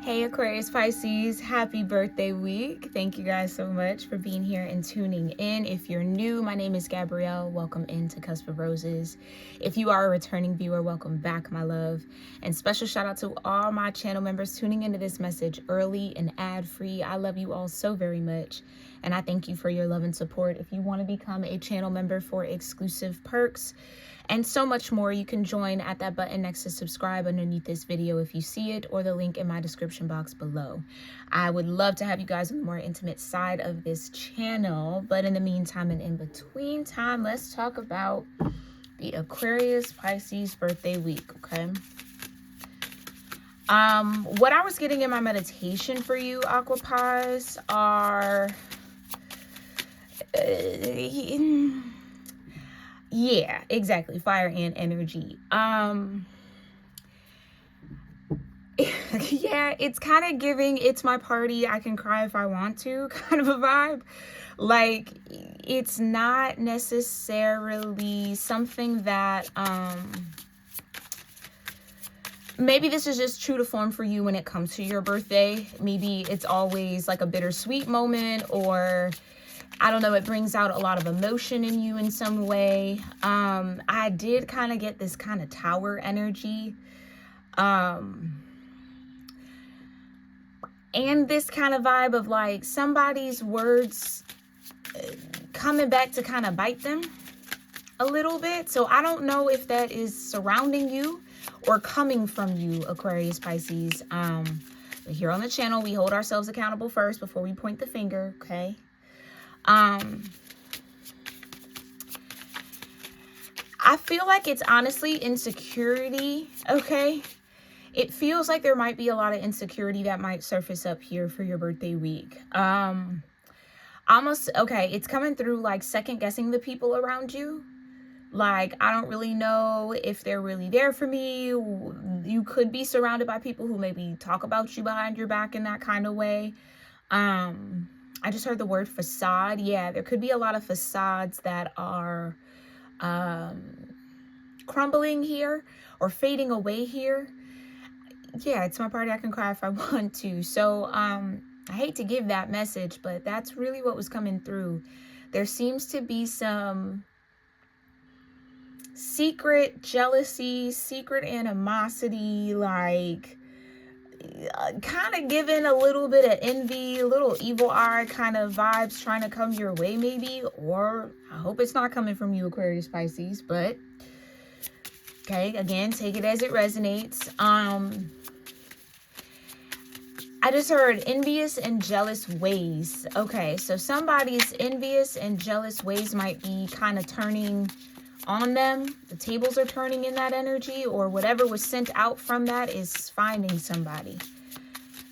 Hey Aquarius Pisces, happy birthday week. Thank you guys so much for being here and tuning in. If you're new, my name is Gabrielle. Welcome into Cusp of Roses. If you are a returning viewer, welcome back, my love. And special shout out to all my channel members tuning into this message early and ad-free. I love you all so very much. And I thank you for your love and support. If you want to become a channel member for exclusive perks and so much more, you can join at that button next to subscribe underneath this video if you see it, or the link in my description box below. I would love to have you guys on the more intimate side of this channel, but in the meantime and in between time, let's talk about the Aquarius Pisces birthday week, okay? What I was getting in my meditation for you, Aqua Pies, are yeah, exactly, fire and energy. Yeah, it's kind of giving it's my party, I can cry if I want to kind of a vibe. Like, it's not necessarily something that maybe this is just true to form for you when it comes to your birthday. Maybe it's always like a bittersweet moment, or I don't know, it brings out a lot of emotion in you in some way. I did kind of get this kind of tower energy. And this kind of vibe of like somebody's words coming back to kind of bite them a little bit. So I don't know if that is surrounding you or coming from you, Aquarius Pisces. But here on the channel, we hold ourselves accountable first before we point the finger, okay? I feel like it's honestly insecurity, okay? It feels like there might be a lot of insecurity that might surface up here for your birthday week. Almost, okay, it's coming through like second guessing the people around you. Like, I don't really know if they're really there for me. You could be surrounded by people who maybe talk about you behind your back in that kind of way. I just heard the word facade. Yeah, there could be a lot of facades that are crumbling here or fading away here. Yeah, it's my party, I can cry if I want to. So I hate to give that message, but that's really what was coming through. There seems to be some secret jealousy, secret animosity, like kind of giving a little bit of envy, a little evil eye kind of vibes trying to come your way maybe. Or I hope it's not coming from you, Aquarius Pisces, but okay, again, take it as it resonates. I just heard envious and jealous ways. Okay, so somebody's envious and jealous ways might be kind of turning on them. The tables are turning in that energy, or whatever was sent out from that is finding somebody.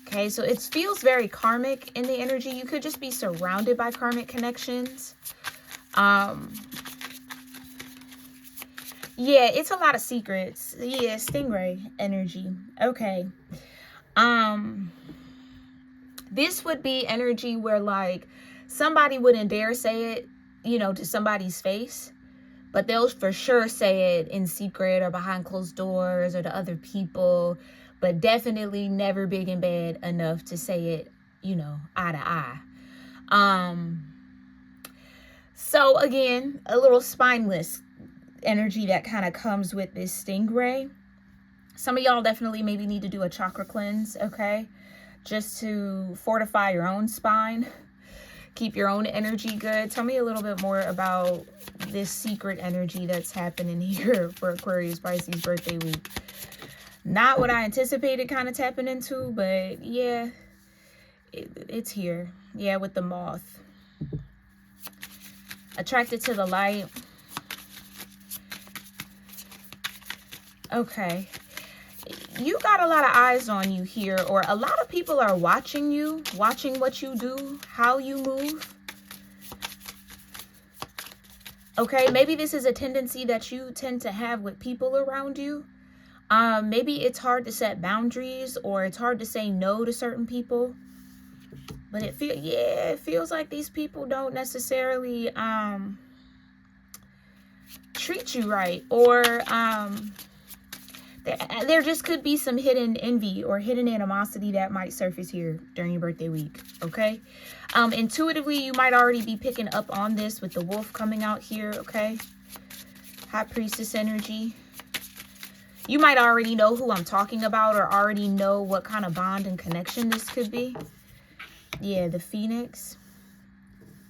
Okay, so it feels very karmic in the energy. You could just be surrounded by karmic connections. Yeah, it's a lot of secrets. Yeah, stingray energy. Okay. This would be energy where like somebody wouldn't dare say it, you know, to somebody's face, but they'll for sure say it in secret or behind closed doors or to other people, but definitely never big and bad enough to say it, you know, eye to eye. So again, a little spineless energy that kind of comes with this stingray. Some of y'all definitely maybe need to do a chakra cleanse, okay? Just to fortify your own spine, keep your own energy good. Tell me a little bit more about this secret energy that's happening here for Aquarius Pisces birthday week. Not what I anticipated kind of tapping into, but yeah, it's here. Yeah, with the moth. Attracted to the light. Okay. You got a lot of eyes on you here, or a lot of people are watching you, watching what you do, how you move. Okay, maybe this is a tendency that you tend to have with people around you. Maybe it's hard to set boundaries, or it's hard to say no to certain people. But it feels like these people don't necessarily treat you right, or There just could be some hidden envy or hidden animosity that might surface here during your birthday week, okay? Intuitively, you might already be picking up on this with the wolf coming out here, okay? High Priestess energy. You might already know who I'm talking about or already know what kind of bond and connection this could be. Yeah, the Phoenix.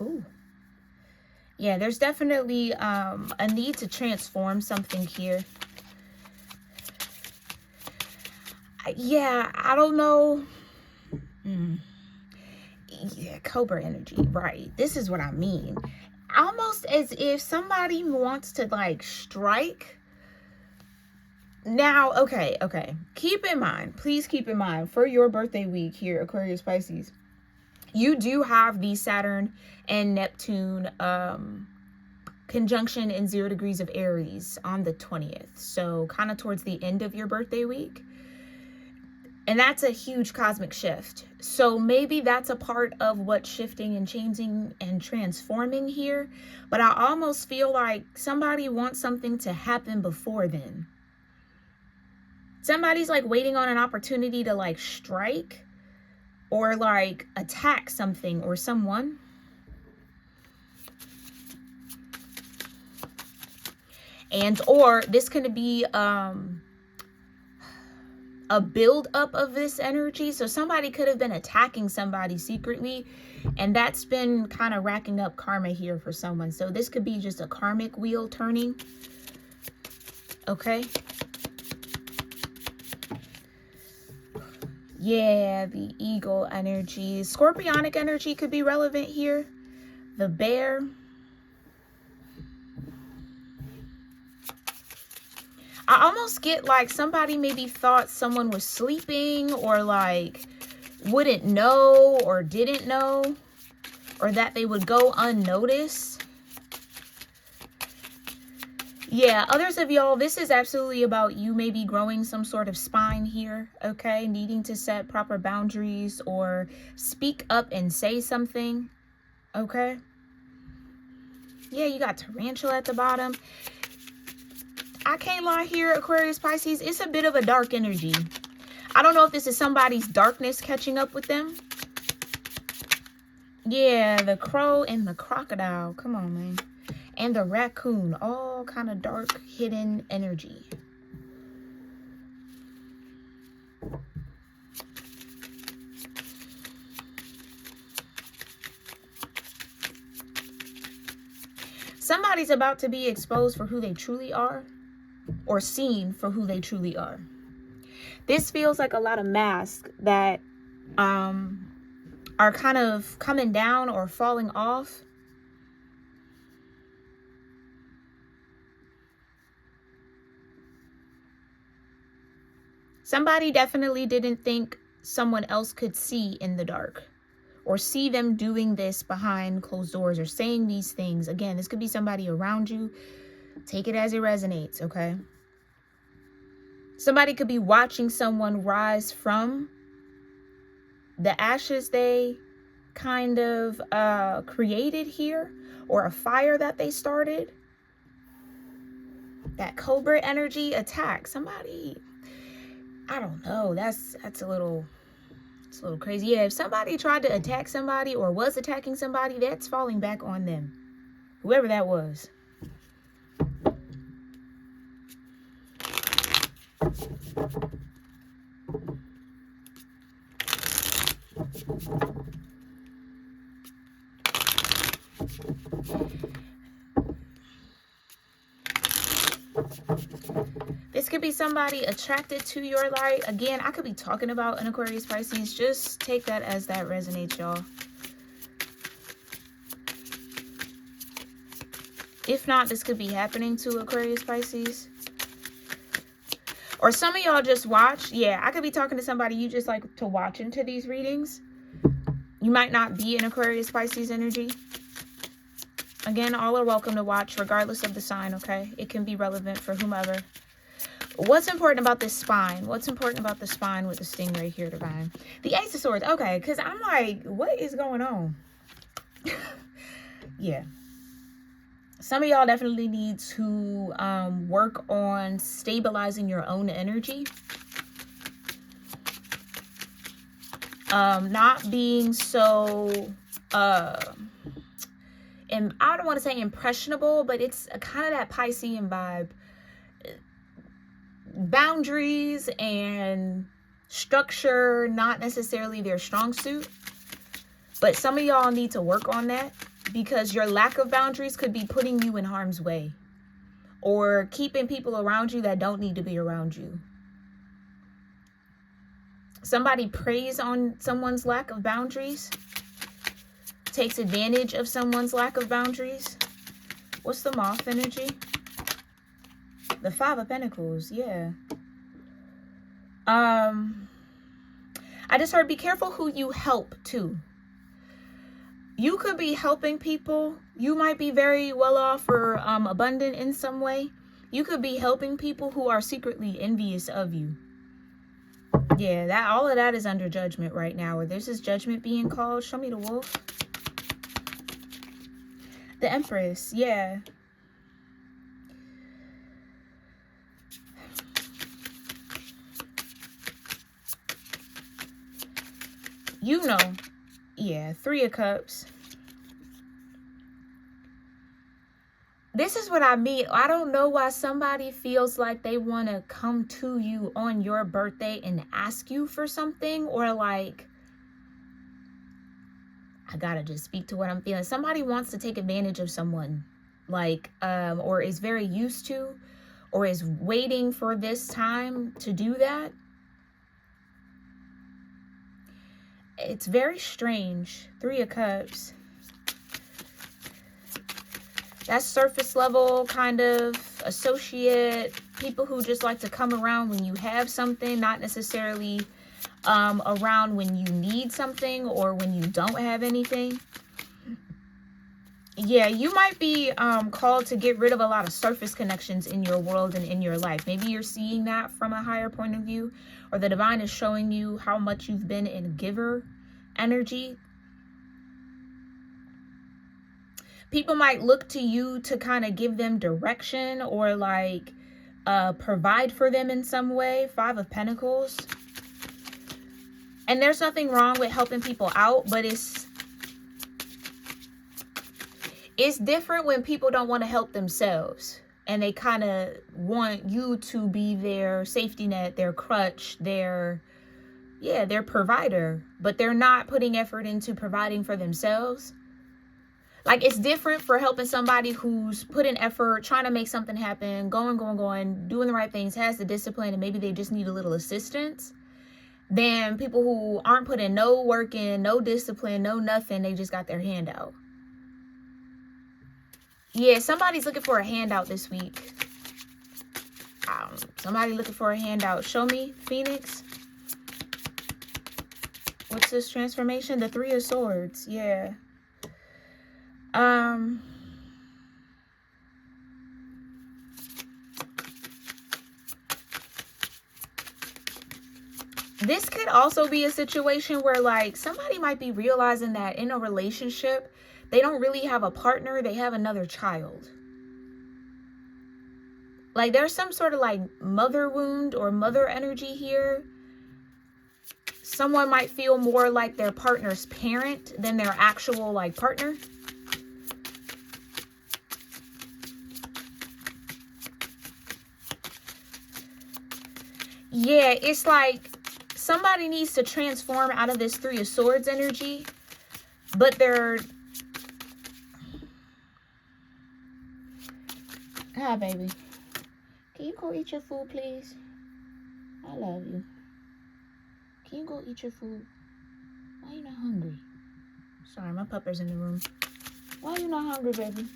Ooh. Yeah, there's definitely a need to transform something here. Yeah, I don't know. Yeah, Cobra energy, right. This is what I mean. Almost as if somebody wants to like strike. Now, okay. Keep in mind, please keep in mind, for your birthday week here, Aquarius Pisces, you do have the Saturn and Neptune conjunction in 0 degrees of Aries on the 20th. So kind of towards the end of your birthday week. And that's a huge cosmic shift. So maybe that's a part of what's shifting and changing and transforming here. But I almost feel like somebody wants something to happen before then. Somebody's like waiting on an opportunity to like strike or like attack something or someone. And or this could be a build up of this energy. So somebody could have been attacking somebody secretly, and that's been kind of racking up karma here for someone. So this could be just a karmic wheel turning. Okay. Yeah, the eagle energy. Scorpionic energy could be relevant here. The bear. I almost get like somebody maybe thought someone was sleeping or like wouldn't know or didn't know, or that they would go unnoticed. Yeah, others of y'all, this is absolutely about you maybe growing some sort of spine here, okay? Needing to set proper boundaries or speak up and say something, okay? Yeah, you got tarantula at the bottom. I can't lie here, Aquarius Pisces, it's a bit of a dark energy. I don't know if this is somebody's darkness catching up with them. Yeah, the crow and the crocodile. Come on, man. And the raccoon. All kind of dark, hidden energy. Somebody's about to be exposed for who they truly are, or seen for who they truly are. This feels like a lot of masks that are kind of coming down or falling off. Somebody definitely didn't think someone else could see in the dark, or see them doing this behind closed doors or saying these things. Again, this could be somebody around you. Take it as it resonates, okay? Somebody could be watching someone rise from the ashes they kind of created here, or a fire that they started. That cobra energy attack. Somebody, I don't know, that's a little crazy. Yeah, if somebody tried to attack somebody or was attacking somebody, that's falling back on them, whoever that was. This could be somebody attracted to your light. Again, I could be talking about an Aquarius Pisces. Just take that as that resonates, y'all. If not, this could be happening to Aquarius Pisces. Or some of y'all just watch. Yeah, I could be talking to somebody you just like to watch into these readings. You might not be in Aquarius Pisces energy. Again, all are welcome to watch regardless of the sign, okay? It can be relevant for whomever. What's important about this spine? What's important about the spine with the stingray here, divine? The Ace of Swords. Okay, because I'm like, what is going on? Yeah. Some of y'all definitely need to work on stabilizing your own energy. Not being so, and I don't want to say impressionable, but it's kind of that Piscean vibe. Boundaries and structure, not necessarily their strong suit. But some of y'all need to work on that, because your lack of boundaries could be putting you in harm's way or keeping people around you that don't need to be around you. Somebody preys on someone's lack of boundaries, takes advantage of someone's lack of boundaries. What's the moth energy? The Five of Pentacles, yeah. I just heard be careful who you help too. You could be helping people. You might be very well off or abundant in some way. You could be helping people who are secretly envious of you. Yeah, that all of that is under judgment right now. Or there's this judgment being called. Show me the wolf. The Empress, yeah. You know, yeah, Three of Cups. This is what I mean. I don't know why somebody feels like they want to come to you on your birthday and ask you for something, or like, I gotta just speak to what I'm feeling. Somebody wants to take advantage of someone, like, or is very used to, or is waiting for this time to do that. It's very strange. Three of Cups. That's surface level kind of associate, people who just like to come around when you have something, not necessarily around when you need something or when you don't have anything. Yeah, you might be called to get rid of a lot of surface connections in your world and in your life. Maybe you're seeing that from a higher point of view, or the divine is showing you how much you've been in giver energy. People might look to you to kind of give them direction or like provide for them in some way. Five of Pentacles. And there's nothing wrong with helping people out, but it's different when people don't want to help themselves and they kind of want you to be their safety net, their crutch, their provider, but they're not putting effort into providing for themselves. Like, it's different for helping somebody who's put in effort, trying to make something happen, going, doing the right things, has the discipline, and maybe they just need a little assistance, than people who aren't putting no work in, no discipline, no nothing. They just got their hand out. Yeah, somebody's looking for a handout this week. Somebody looking for a handout. Show me, Phoenix. What's this transformation? The Three of Swords. Yeah. This could also be a situation where like somebody might be realizing that in a relationship, they don't really have a partner, they have another child. Like there's some sort of like mother wound or mother energy here. Someone might feel more like their partner's parent than their actual like partner. Yeah, it's like somebody needs to transform out of this Three of Swords energy, but they're... Hi, baby. Can you go eat your food, please? I love you. Can you go eat your food? Why are you not hungry? Sorry, my pupper's in the room. Why are you not hungry, baby?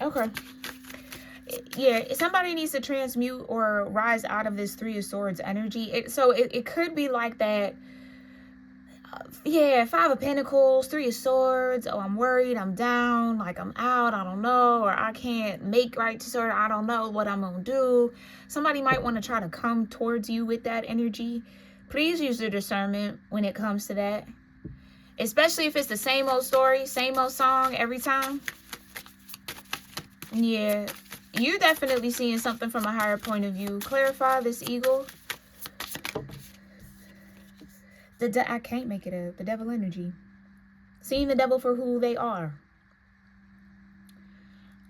Okay. Yeah, somebody needs to transmute or rise out of this Three of Swords energy. It could be like that. Yeah, Five of Pentacles, Three of Swords. Oh, I'm worried, I'm down, like I'm out, I don't know, or I can't make right to sort of, I don't know what I'm gonna do. Somebody might want to try to come towards you with that energy. Please use your discernment when it comes to that. Especially if it's the same old story, same old song every time. Yeah, you definitely seeing something from a higher point of view. Clarify this eagle. I can't make it up. The devil energy. Seeing the devil for who they are.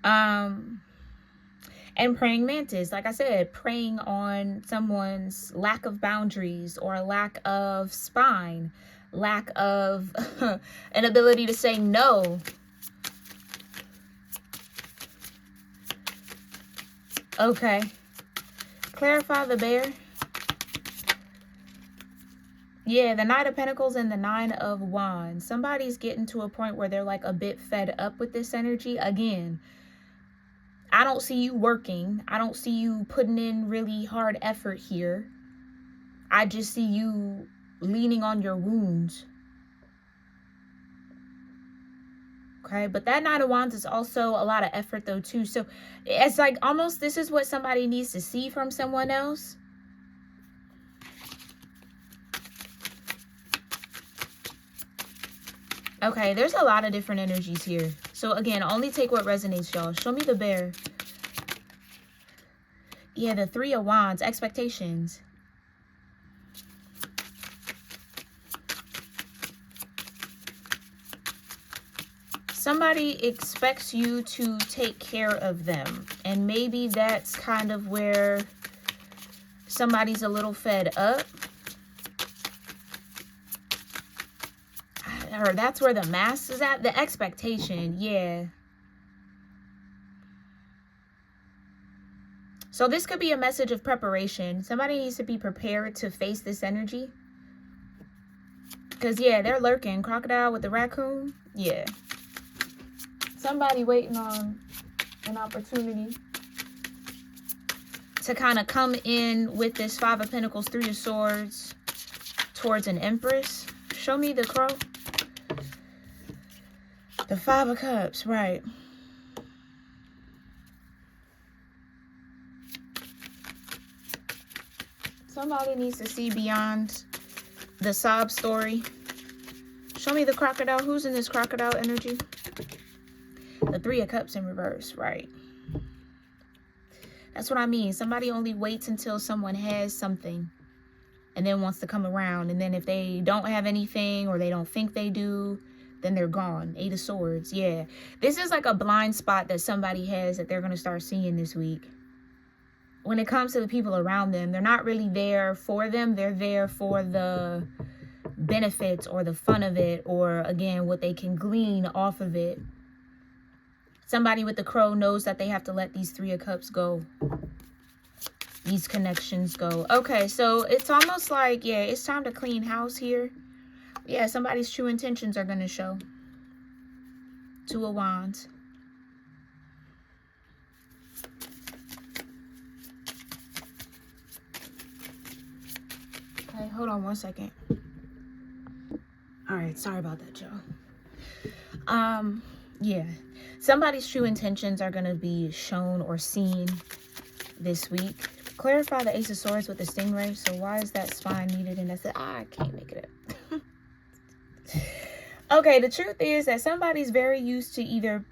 And praying mantis, like I said, preying on someone's lack of boundaries or lack of spine, lack of an ability to say no. Okay. Clarify the bear. Yeah, the Knight of Pentacles and the Nine of Wands. Somebody's getting to a point where they're like a bit fed up with this energy. Again, I don't see you working. I don't see you putting in really hard effort here. I just see you leaning on your wounds. Okay, but that Knight of Wands is also a lot of effort though too. So it's like almost this is what somebody needs to see from someone else. Okay, there's a lot of different energies here. So again, only take what resonates, y'all. Show me the bear. Yeah, the Three of Wands, expectations. Somebody expects you to take care of them. And maybe that's kind of where somebody's a little fed up. Or that's where the mask is at. The expectation, yeah. So this could be a message of preparation. Somebody needs to be prepared to face this energy. Because, yeah, they're lurking. Crocodile with the raccoon. Yeah. Somebody waiting on an opportunity to kind of come in with this Five of Pentacles, Three of Swords towards an Empress. Show me the crow. The Five of Cups, right. Somebody needs to see beyond the sob story. Show me the crocodile. Who's in this crocodile energy? The Three of Cups in reverse, right. That's what I mean. Somebody only waits until someone has something and then wants to come around. And then if they don't have anything or they don't think they do, then they're gone. Eight of Swords. Yeah. This is like a blind spot that somebody has that they're going to start seeing this week. When it comes to the people around them, they're not really there for them. They're there for the benefits or the fun of it, or again, what they can glean off of it. Somebody with the crow knows that they have to let these Three of Cups go. These connections go. Okay, so it's almost like, yeah, it's time to clean house here. Yeah, somebody's true intentions are going to show. Two of Wands. Okay, hold on one second. All right, sorry about that, y'all. Yeah, somebody's true intentions are going to be shown or seen this week. Clarify the Ace of Swords with the Stingray. So why is that spine needed? And that's it. I can't make it up. Okay, the truth is that somebody's very used to either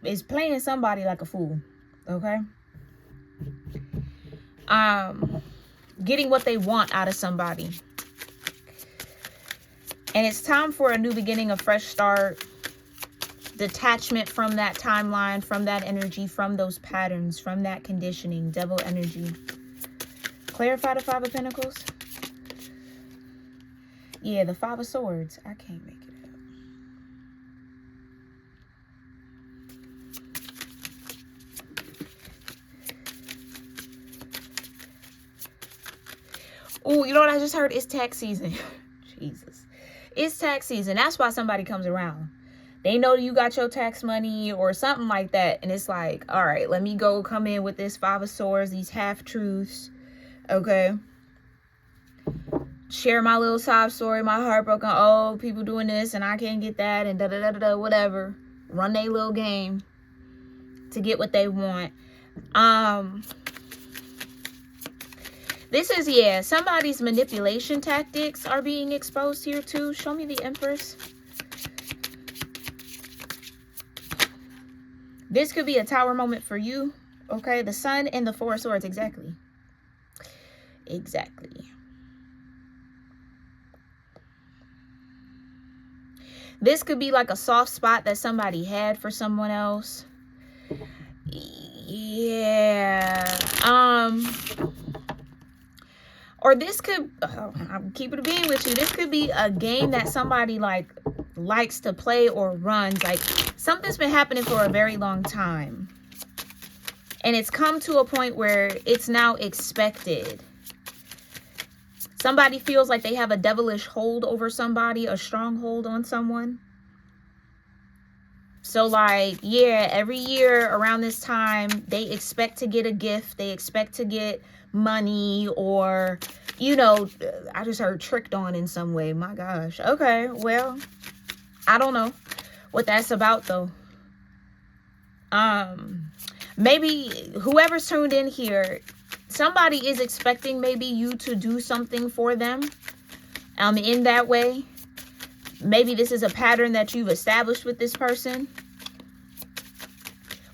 is playing somebody like a fool. Okay. Getting what they want out of somebody. And it's time for a new beginning, a fresh start. Detachment from that timeline, from that energy, from those patterns, from that conditioning. Devil energy. Clarify the Five of Pentacles. Yeah, the Five of Swords. I can't make it up. Oh, you know what I just heard? It's tax season. Jesus. It's tax season. That's why somebody comes around. They know you got your tax money or something like that. And it's like, all right, let me go come in with this Five of Swords, these half-truths. Okay. Share my little sob story, my heartbroken, oh, people doing this and I can't get that and da-da-da-da-da, whatever. Run their little game to get what they want. This is, yeah, somebody's manipulation tactics are being exposed here too. Show me the Empress. This could be a tower moment for you. Okay, the Sun and the Four of Swords. Exactly. This could be like a soft spot that somebody had for someone else. Yeah. Or this could, I'm keeping it being with you, this could be a game that somebody like likes to play or runs. Like something's been happening for a very long time, and it's come to a point where it's now expected. Somebody feels like they have a devilish hold over somebody, a stronghold on someone. So like, yeah, every year around this time, they expect to get a gift. They expect to get money, or, you know, I just heard tricked on in some way. My gosh. Okay, well, I don't know what that's about though. Maybe whoever's tuned in here, somebody is expecting maybe you to do something for them in that way. Maybe this is a pattern that you've established with this person.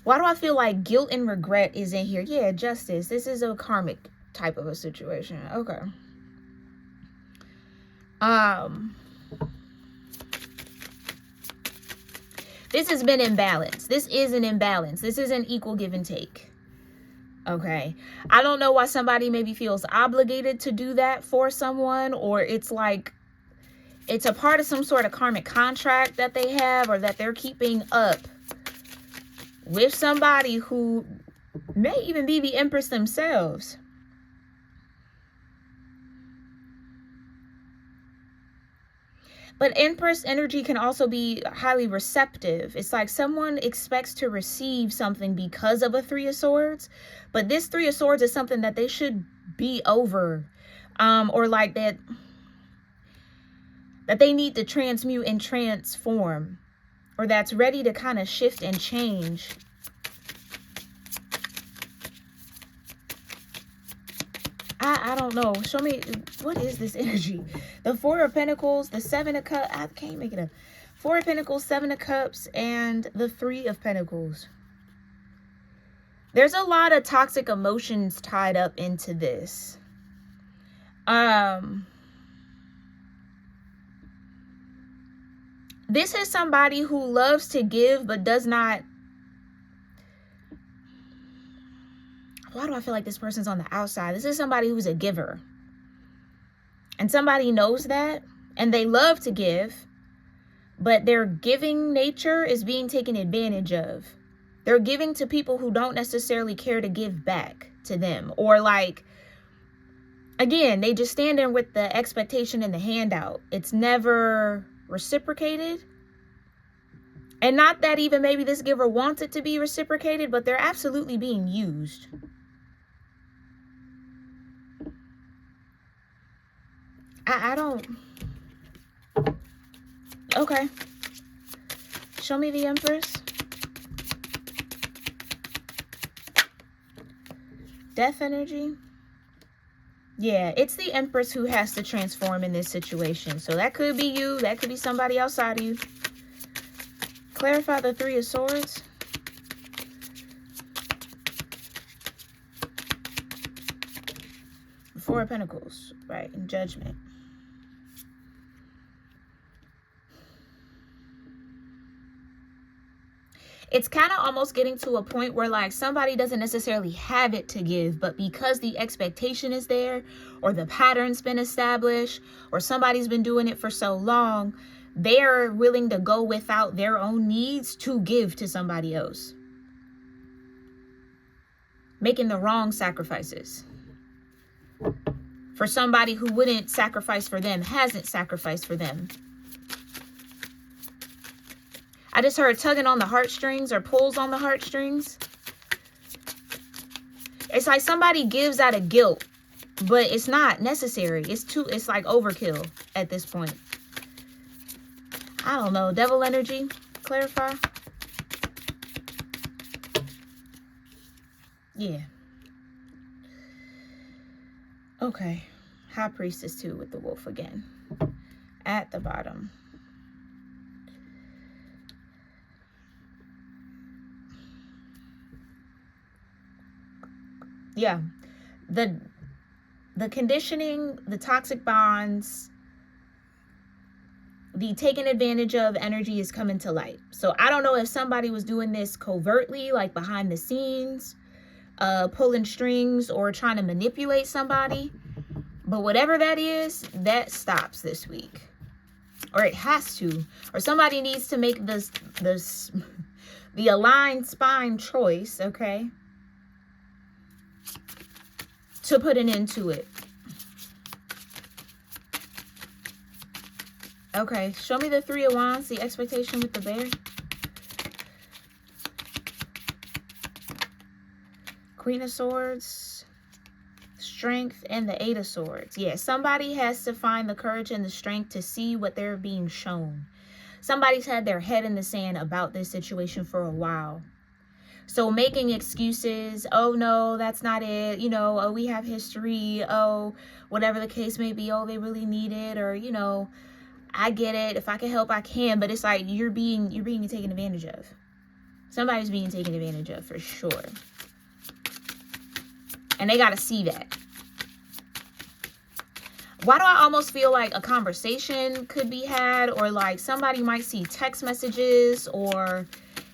Why do I feel like guilt and regret is in here? Yeah, justice. This is a karmic type of a situation. Okay. This has been imbalanced. This is an imbalance. This is an equal give and take. Okay. I don't know why somebody maybe feels obligated to do that for someone, or it's like it's a part of some sort of karmic contract that they have, or that they're keeping up with somebody who may even be the Empress themselves. But Empress energy can also be highly receptive. It's like someone expects to receive something because of a Three of Swords, but this Three of Swords is something that they should be over, or like that they need to transmute and transform, or that's ready to kind of shift and change. I don't know. Show me, what is this energy? The Four of Pentacles, the Seven of Cups. I can't make it up. Four of Pentacles, Seven of Cups, and the Three of Pentacles. There's a lot of toxic emotions tied up into this. This is somebody who loves to give but does not. Why do I feel like this person's on the outside? This is somebody who's a giver. And somebody knows that, and they love to give, but their giving nature is being taken advantage of. They're giving to people who don't necessarily care to give back to them. Or like, again, they just stand there with the expectation and the handout. It's never reciprocated. And not that even maybe this giver wants it to be reciprocated, but they're absolutely being used. I don't. Okay. Show me the Empress. Death energy. Yeah, it's the Empress who has to transform in this situation. So that could be you. That could be somebody outside of you. Clarify the Three of Swords. Four of Pentacles. Right, and Judgment. It's kind of almost getting to a point where like somebody doesn't necessarily have it to give, but because the expectation is there, or the pattern's been established, or somebody's been doing it for so long, they're willing to go without their own needs to give to somebody else. Making the wrong sacrifices. For somebody who wouldn't sacrifice for them, hasn't sacrificed for them. I just heard tugging on the heartstrings, or pulls on the heartstrings. It's like somebody gives out of guilt, but it's not necessary. It's like overkill at this point. I don't know. Devil energy. Clarify. Yeah. Okay. High Priestess too with the wolf again. At the bottom. Yeah. The conditioning, the toxic bonds, the taking advantage of energy is coming to light. So I don't know if somebody was doing this covertly, like behind the scenes, pulling strings or trying to manipulate somebody. But whatever that is, that stops this week. Or it has to. Or somebody needs to make the aligned spine choice, okay, to put an end to it. Okay, show me the Three of Wands, the expectation with the bear. Queen of Swords, strength, and the Eight of Swords. Yeah, somebody has to find the courage and the strength to see what they're being shown. Somebody's had their head in the sand about this situation for a while. So making excuses, oh no, that's not it, you know, oh, we have history, oh, whatever the case may be, oh, they really need it, or, you know, I get it, if I can help, I can. But it's like you're being taken advantage of. Somebody's being taken advantage of for sure. And they got to see that. Why do I almost feel like a conversation could be had, or like somebody might see text messages or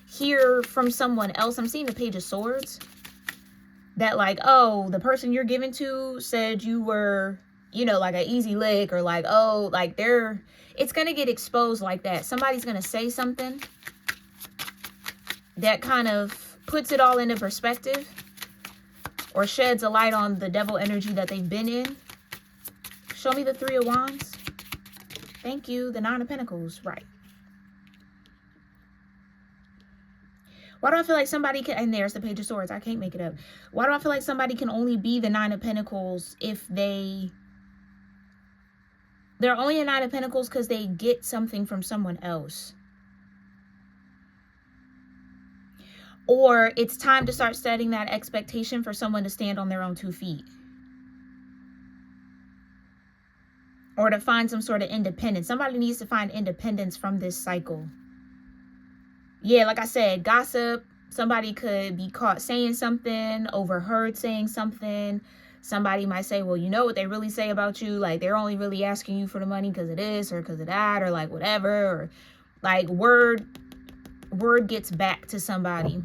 hear from someone else? I'm seeing the Page of Swords. That like, oh, the person you're giving to said you were, you know, like an easy lick, or like, oh, like it's going to get exposed like that. Somebody's going to say something that kind of puts it all into perspective or sheds a light on the devil energy that they've been in. Show me the Three of Wands. Thank you. The Nine of Pentacles. Right. Why do I feel like somebody can, and there's the Page of Swords. I can't make it up. Why do I feel like somebody can only be the Nine of Pentacles if they're only a Nine of Pentacles because they get something from someone else? Or it's time to start setting that expectation for someone to stand on their own 2 feet. Or to find some sort of independence. Somebody needs to find independence from this cycle. Yeah, like I said, gossip. Somebody could be caught saying something, overheard saying something. Somebody might say, well, you know what they really say about you? Like, they're only really asking you for the money because of this or because of that, or like whatever. Or like word gets back to somebody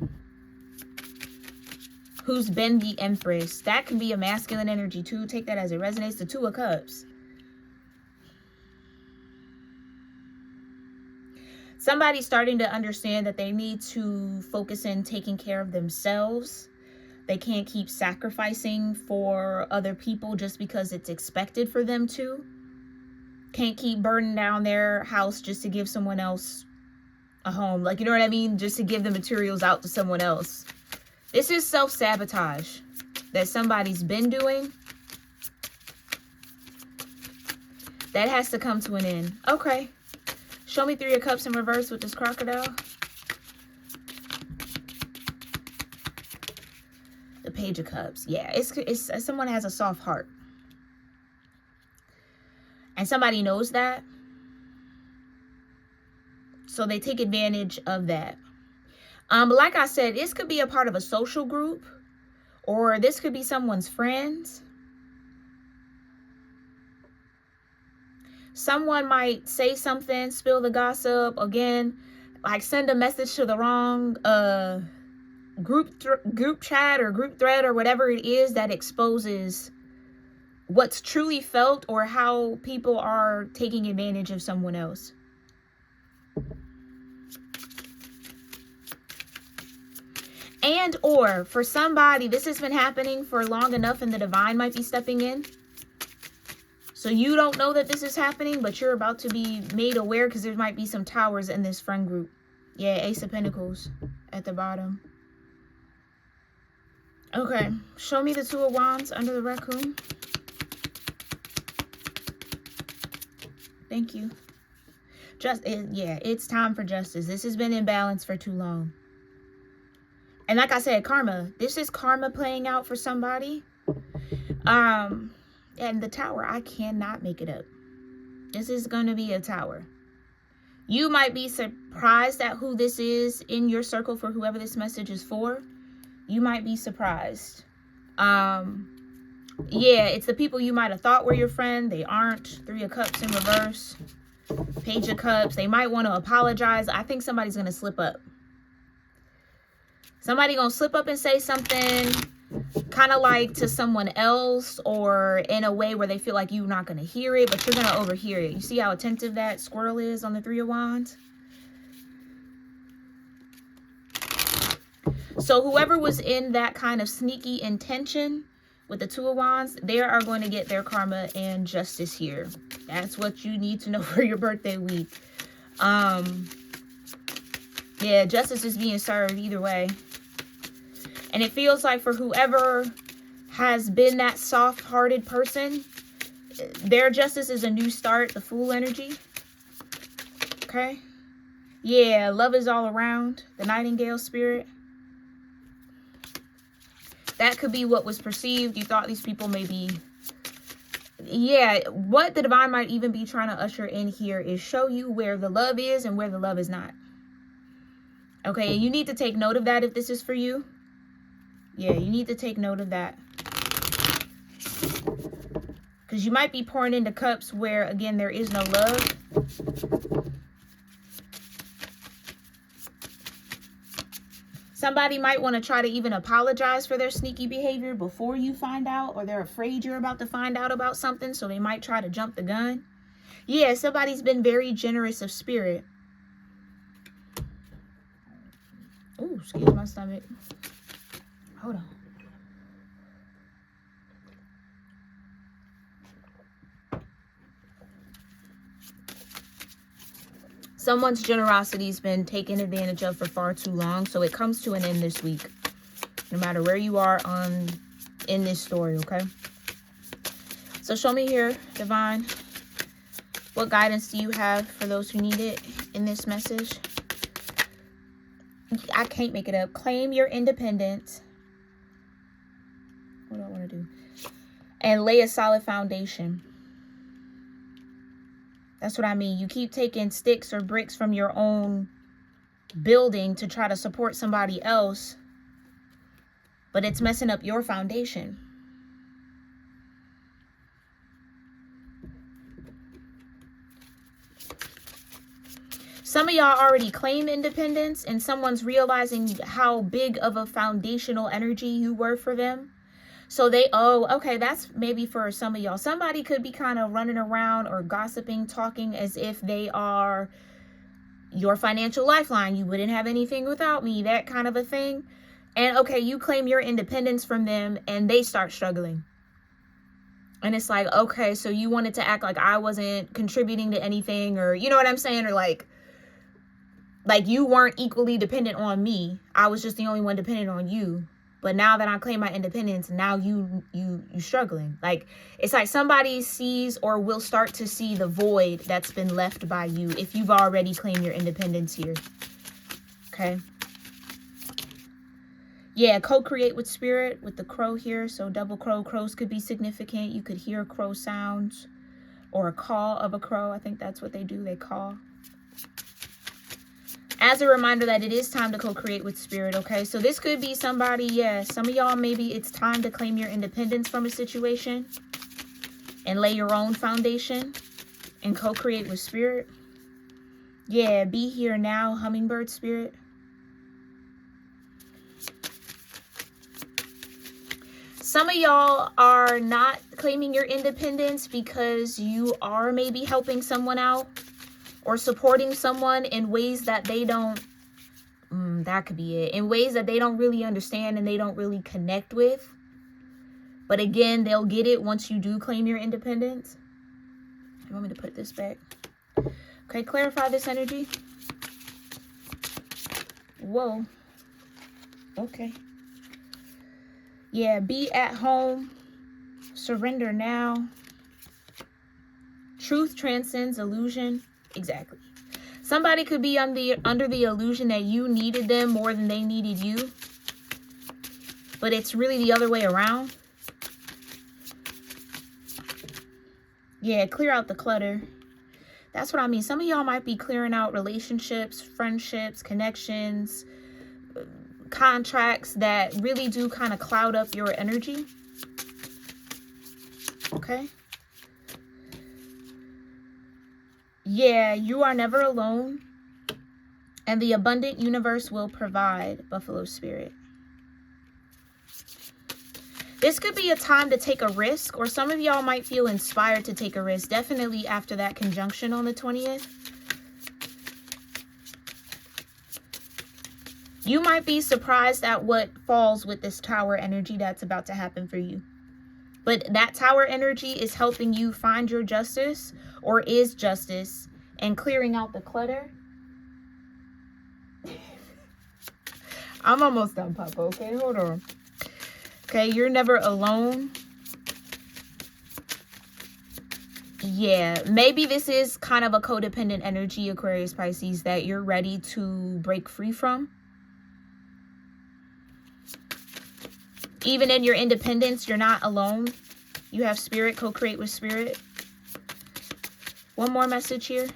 who's been the Empress. That can be a masculine energy too. Take that as it resonates. The Two of Cups. Somebody's starting to understand that they need to focus in taking care of themselves. They can't keep sacrificing for other people just because it's expected for them to. Can't keep burning down their house just to give someone else a home. Like, you know what I mean? Just to give the materials out to someone else. This is self-sabotage that somebody's been doing. That has to come to an end. Okay. Show me Three of Cups in reverse with this crocodile. The Page of Cups. Yeah, it's someone has a soft heart. And somebody knows that. So they take advantage of that. Like I said, this could be a part of a social group. Or this could be someone's friends. Someone might say something, spill the gossip, again, like send a message to the wrong group chat or group thread or whatever it is that exposes what's truly felt or how people are taking advantage of someone else. And or for somebody, this has been happening for long enough and the divine might be stepping in. So you don't know that this is happening, but you're about to be made aware because there might be some towers in this friend group. Yeah, Ace of Pentacles at the bottom. Okay, show me the Two of Wands under the raccoon. Thank you. Yeah, it's time for justice. This has been imbalanced for too long. And like I said, karma. This is karma playing out for somebody. And the tower, I cannot make it up. This is going to be a tower. You might be surprised at who this is in your circle for whoever this message is for. You might be surprised. Yeah, it's the people you might have thought were your friend. They aren't. 3 of Cups in reverse. Page of Cups. They might want to apologize. I think somebody's going to slip up. Somebody going to slip up and say something kind of like to someone else, or in a way where they feel like you're not going to hear it, but you're going to overhear it. You see how attentive that squirrel is on the 3 of Wands? So whoever was in that kind of sneaky intention with the 2 of Wands, they are going to get their karma and justice here. That's what you need to know for your birthday week. Yeah, justice is being served either way. And it feels like for whoever has been that soft-hearted person, their justice is a new start, the Fool energy. Okay? Yeah, love is all around, the Nightingale spirit. That could be what was perceived. You thought these people may be... Yeah, what the divine might even be trying to usher in here is show you where the love is and where the love is not. Okay, you need to take note of that if this is for you. Yeah, you need to take note of that. Because you might be pouring into cups where, again, there is no love. Somebody might want to try to even apologize for their sneaky behavior before you find out, or they're afraid you're about to find out about something, so they might try to jump the gun. Yeah, somebody's been very generous of spirit. Oh, excuse my stomach. Hold on. Someone's generosity's been taken advantage of for far too long, so it comes to an end this week. No matter where you are in this story, okay? So show me here, divine. What guidance do you have for those who need it in this message? I can't make it up. Claim your independence. What do I want to do? And lay a solid foundation. That's what I mean. You keep taking sticks or bricks from your own building to try to support somebody else, but it's messing up your foundation. Some of y'all already claim independence, and someone's realizing how big of a foundational energy you were for them. So they, oh, okay, that's maybe for some of y'all. Somebody could be kind of running around or gossiping, talking as if they are your financial lifeline. You wouldn't have anything without me, that kind of a thing. And okay, you claim your independence from them and they start struggling. And it's like, okay, so you wanted to act like I wasn't contributing to anything, or you know what I'm saying? Or like you weren't equally dependent on me. I was just the only one dependent on you. But now that I claim my independence, now you struggling. Like, it's like somebody sees or will start to see the void that's been left by you if you've already claimed your independence here. Okay. Yeah, co-create with spirit with the crow here. So double crow. Crows could be significant. You could hear crow sounds or a call of a crow. I think that's what they do. They call. As a reminder that it is time to co-create with spirit, okay? So this could be somebody, yeah, some of y'all, maybe it's time to claim your independence from a situation and lay your own foundation and co-create with spirit. Yeah, be here now, hummingbird spirit. Some of y'all are not claiming your independence because you are maybe helping someone out or supporting someone in ways that they don't, that could be it, in ways that they don't really understand and they don't really connect with. But again, they'll get it once you do claim your independence. You want me to put this back? Okay, clarify this energy. Whoa. Okay. Yeah, be at home. Surrender now. Truth transcends illusion. Exactly. Somebody could be under the illusion that you needed them more than they needed you. But it's really the other way around. Yeah, clear out the clutter. That's what I mean. Some of y'all might be clearing out relationships, friendships, connections, contracts that really do kind of cloud up your energy. Okay. Yeah, you are never alone. And the abundant universe will provide, Buffalo Spirit. This could be a time to take a risk, or some of y'all might feel inspired to take a risk. Definitely after that conjunction on the 20th. You might be surprised at what falls with this Tower energy that's about to happen for you. But that Tower energy is helping you find your justice, or is justice, and clearing out the clutter. I'm almost done, Papa. Okay, hold on. Okay, you're never alone. Yeah, maybe this is kind of a codependent energy, Aquarius Pisces, that you're ready to break free from. Even in your independence, you're not alone. You have spirit, co-create with spirit. One more message here.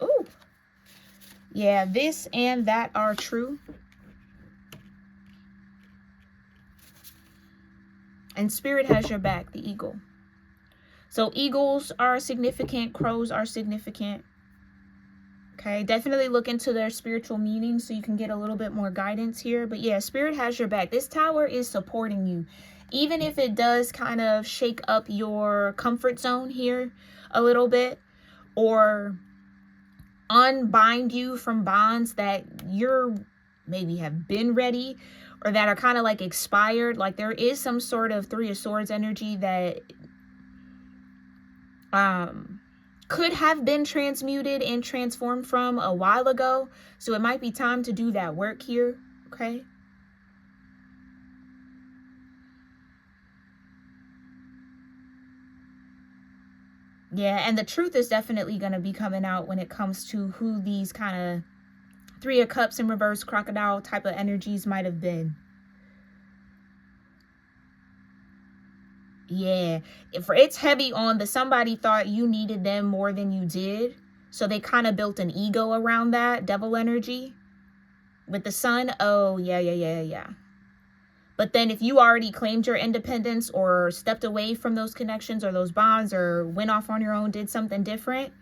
Ooh. Yeah, this and that are true. And spirit has your back, the eagle. So eagles are significant, crows are significant. Okay, definitely look into their spiritual meaning so you can get a little bit more guidance here. But yeah, spirit has your back. This Tower is supporting you. Even if it does kind of shake up your comfort zone here a little bit, or unbind you from bonds that you're maybe have been ready, or that are kind of like expired. Like there is some sort of Three of Swords energy that could have been transmuted and transformed from a while ago. So it might be time to do that work here. Okay. Yeah, and the truth is definitely going to be coming out when it comes to who these kind of Three of Cups in reverse crocodile type of energies might have been. Yeah, it's heavy on the somebody thought you needed them more than you did. So they kind of built an ego around that devil energy with the Sun. Oh, yeah. But then if you already claimed your independence or stepped away from those connections or those bonds or went off on your own, did something different,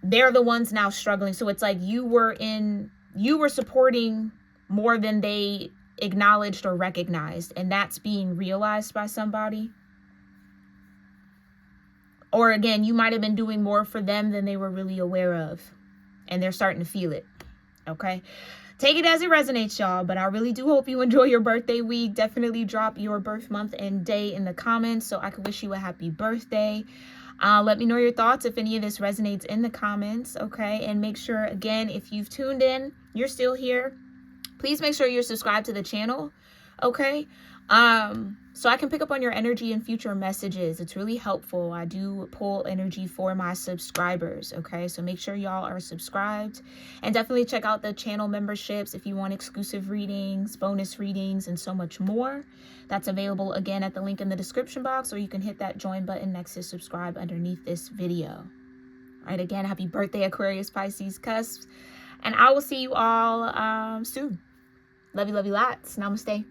they're the ones now struggling. So it's like you were supporting more than they acknowledged or recognized, and that's being realized by somebody. Or again, you might have been doing more for them than they were really aware of, and they're starting to feel it. Okay, take it as it resonates, y'all, but I really do hope you enjoy your birthday week. Definitely drop your birth month and day in the comments so I can wish you a happy birthday. Let me know your thoughts if any of this resonates in the comments. Okay, and make sure, again, if you've tuned in, you're still here, please make sure you're subscribed to the channel. Okay, so I can pick up on your energy in future messages. It's really helpful. I do pull energy for my subscribers. Okay, so make sure y'all are subscribed, and definitely check out the channel memberships if you want exclusive readings, bonus readings, and so much more. That's available again at the link in the description box, or you can hit that join button next to subscribe underneath this video. All right, again, happy birthday, Aquarius, Pisces, cusps, and I will see you all soon. Love you lots. Namaste.